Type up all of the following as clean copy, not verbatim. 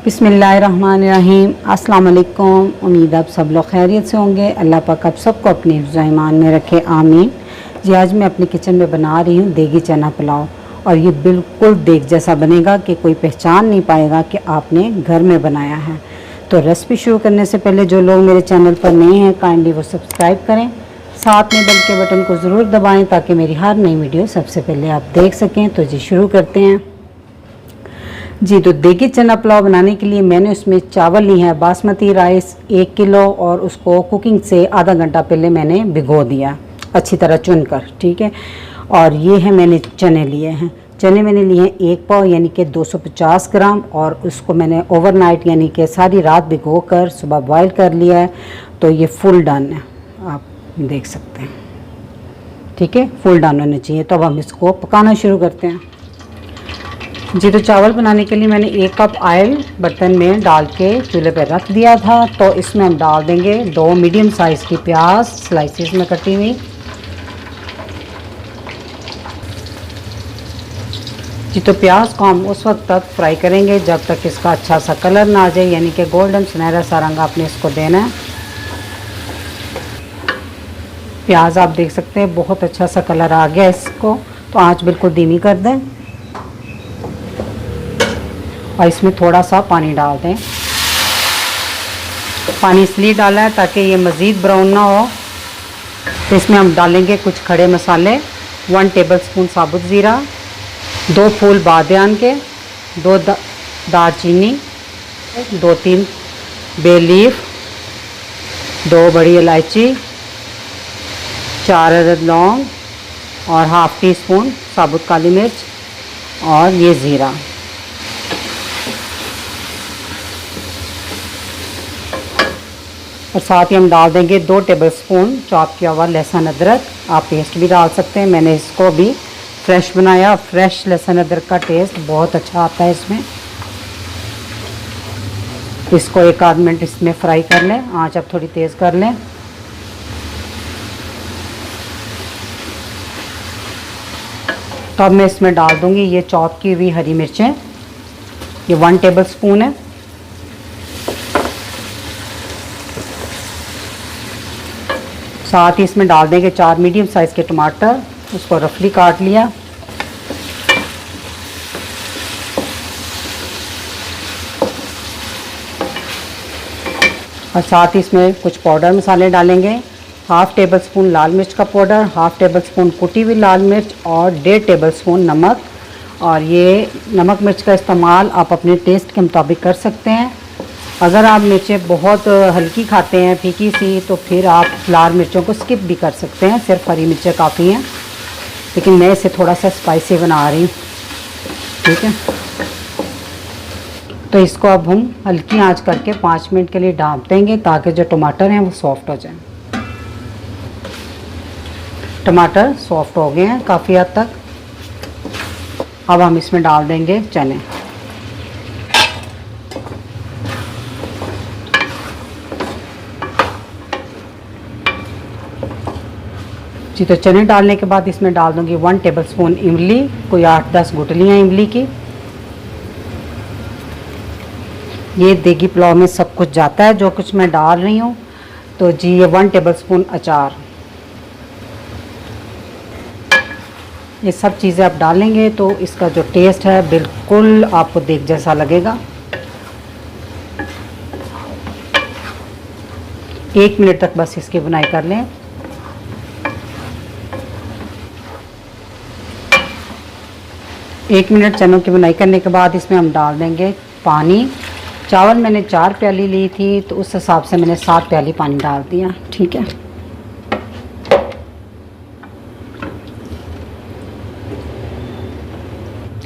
बिस्मिल्लाहिर्रहमानिर्रहीम। अस्सलाम वालेकुम। उम्मीद आप सब लोग खैरियत से होंगे। अल्लाह पाक आप सबको अपने हिफ्ज़ ईमान में रखे, आमीन। जी आज मैं अपने किचन में बना रही हूँ देगी चना पुलाव, और ये बिल्कुल देग जैसा बनेगा कि कोई पहचान नहीं पाएगा कि आपने घर में बनाया है। तो रेसिपी शुरू करने से पहले जो लोग मेरे चैनल पर नए हैं काइंडली वो सब्सक्राइब करें, साथ में बेल के बटन को ज़रूर दबाएँ ताकि मेरी हर नई वीडियो सबसे पहले आप देख सकें। तो जी शुरू करते हैं। जी तो देगी चना पुलाव बनाने के लिए मैंने उसमें चावल ली है बासमती राइस 1 किलो, और उसको कुकिंग से आधा घंटा पहले मैंने भिगो दिया अच्छी तरह चुनकर, ठीक है। और ये है मैंने चने लिए हैं, चने मैंने लिए हैं 1 पाव यानी कि 250 ग्राम, और उसको मैंने ओवरनाइट यानी कि सारी रात भिगो कर सुबह बॉईल कर लिया है। तो ये फुल डन है, आप देख सकते हैं, ठीक है, फुल डन होने चाहिए। तो अब हम इसको पकाना शुरू करते हैं। जी तो चावल बनाने के लिए मैंने 1 कप ऑयल बर्तन में डाल के चूल्हे पर रख दिया था। तो इसमें हम डाल देंगे 2 मीडियम साइज़ की प्याज स्लाइसिस में कटी हुई। जी तो प्याज को हम उस वक्त तक फ्राई करेंगे जब तक इसका अच्छा सा कलर ना आ जाए, यानी कि गोल्डन सुनहरा सा रंग आपने इसको देना है। प्याज आप देख सकते हैं बहुत अच्छा सा कलर आ गया इसको, तो आंच बिल्कुल धीमी कर दें और इसमें थोड़ा सा पानी डाल दें। पानी इसलिए डाला है ताकि ये मज़ीद ब्राउन ना हो। तो इसमें हम डालेंगे कुछ खड़े मसाले, 1 टेबलस्पून साबुत ज़ीरा, 2 फूल बादियान के, 2 दालचीनी, 2-3 बे लीफ, 2 बड़ी इलायची, 4 अदद लौंग और हाफ़ टी स्पून साबुत काली मिर्च, और ये ज़ीरा। और साथ ही हम डाल देंगे 2 टेबलस्पून चॉप किया हुआ लहसुन अदरक। आप पेस्ट भी डाल सकते हैं, मैंने इसको भी फ्रेश बनाया। फ्रेश लहसुन अदरक का टेस्ट बहुत अच्छा आता है इसमें। इसको 1 आध मिनट इसमें फ्राई कर लें, आंच अब थोड़ी तेज़ कर लें। तो अब मैं इसमें डाल दूंगी ये चॉप की हुई हरी मिर्चें, ये 1 टेबलस्पून है। साथ ही इसमें डाल देंगे 4 मीडियम साइज़ के टमाटर, उसको रफली काट लिया। और साथ ही इसमें कुछ पाउडर मसाले डालेंगे, 1/2 टेबलस्पून लाल मिर्च का पाउडर, 1/2 टेबलस्पून कुटी हुई लाल मिर्च और 1.5 टेबलस्पून नमक। और ये नमक मिर्च का इस्तेमाल आप अपने टेस्ट के मुताबिक कर सकते हैं। अगर आप मिर्चें बहुत हल्की खाते हैं फीकी सी, तो फिर आप लाल मिर्चों को स्किप भी कर सकते हैं, सिर्फ हरी मिर्चें काफ़ी हैं। लेकिन मैं इसे थोड़ा सा स्पाइसी बना रही हूँ, ठीक है। तो इसको अब हम हल्की आंच करके 5 मिनट के लिए ढाँप देंगे ताकि जो टमाटर हैं वो सॉफ्ट हो जाएं। टमाटर सॉफ्ट हो गए हैं काफ़ी हद तक। अब हम इसमें डाल देंगे चने। जी तो चने डालने के बाद इसमें डाल दूंगी 1 टेबलस्पून इमली, कोई 8-10 गुठलियाँ इमली की। ये देगी पुलाव में सब कुछ जाता है जो कुछ मैं डाल रही हूँ। तो जी ये 1 टेबलस्पून अचार, ये सब चीज़ें आप डालेंगे तो इसका जो टेस्ट है बिल्कुल आपको देग जैसा लगेगा। 1 मिनट तक बस इसकी बुनाई कर लें। एक मिनट चनों की बुनाई करने के बाद इसमें हम डाल देंगे पानी। चावल मैंने 4 प्याली ली थी तो उस हिसाब से मैंने 7 प्याली पानी डाल दिया, ठीक है।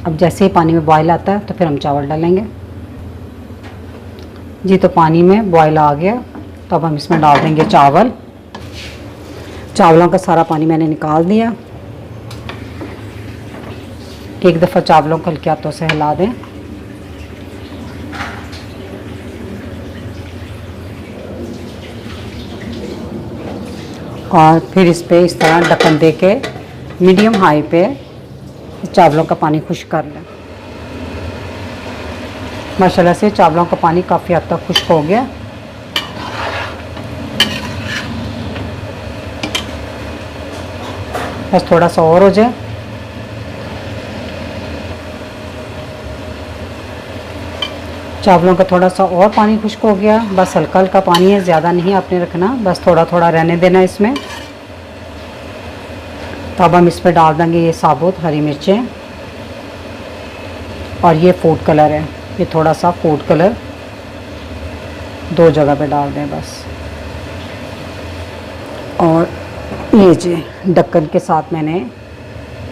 अब जैसे ही पानी में बॉयल आता है तो फिर हम चावल डालेंगे। जी तो पानी में बॉयल आ गया, तो अब हम इसमें डाल देंगे चावल। चावलों का सारा पानी मैंने निकाल दिया। एक दफ़ा चावलों को हल्के हाथों से हिला दें। और फिर इस पे इस तरह ढक्कन दे के मीडियम हाई पे चावलों का पानी खुश्क कर लें। माशाल्लाह से चावलों का पानी काफ़ी हद तक खुश्क हो गया। बस थोड़ा सा और हो जाए। चावलों का थोड़ा सा और पानी खुश्क हो गया। बस हल्का हल्का पानी है, ज़्यादा नहीं आपने रखना, बस थोड़ा थोड़ा रहने देना इसमें। तो अब हम इसमें डाल देंगे ये साबुत हरी मिर्चें और ये फूड कलर है, ये थोड़ा सा फूड कलर 2 जगह पे डाल दें बस। और ये जी ढक्कन के साथ मैंने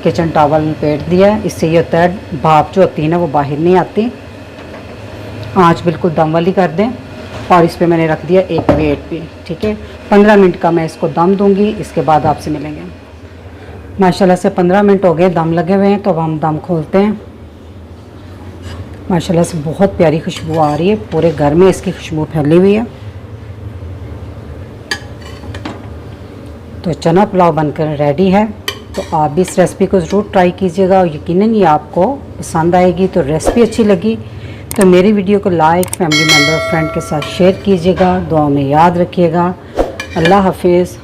किचन टॉवल लपेट दिया। इससे ये होता है भाप जो होती है ना वो बाहर नहीं आती। आँच बिल्कुल दम वाली कर दें। और इस पे मैंने रख दिया एक वेट पे, ठीक है। 15 मिनट का मैं इसको दम दूंगी, इसके बाद आपसे मिलेंगे। माशाल्लाह से 15 मिनट हो गए दम लगे हुए हैं। तो अब हम दम खोलते हैं। माशाल्लाह से बहुत प्यारी खुशबू आ रही है, पूरे घर में इसकी खुशबू फैली हुई है। तो चना पुलाव बनकर रेडी है। तो आप भी इस रेसिपी को ज़रूर ट्राई कीजिएगा और यकीनन ये आपको पसंद आएगी। तो रेसिपी अच्छी लगी तो मेरी वीडियो को लाइक, फैमिली मेम्बर, फ्रेंड के साथ शेयर कीजिएगा। दुआ में याद रखिएगा। अल्लाह हाफिज़।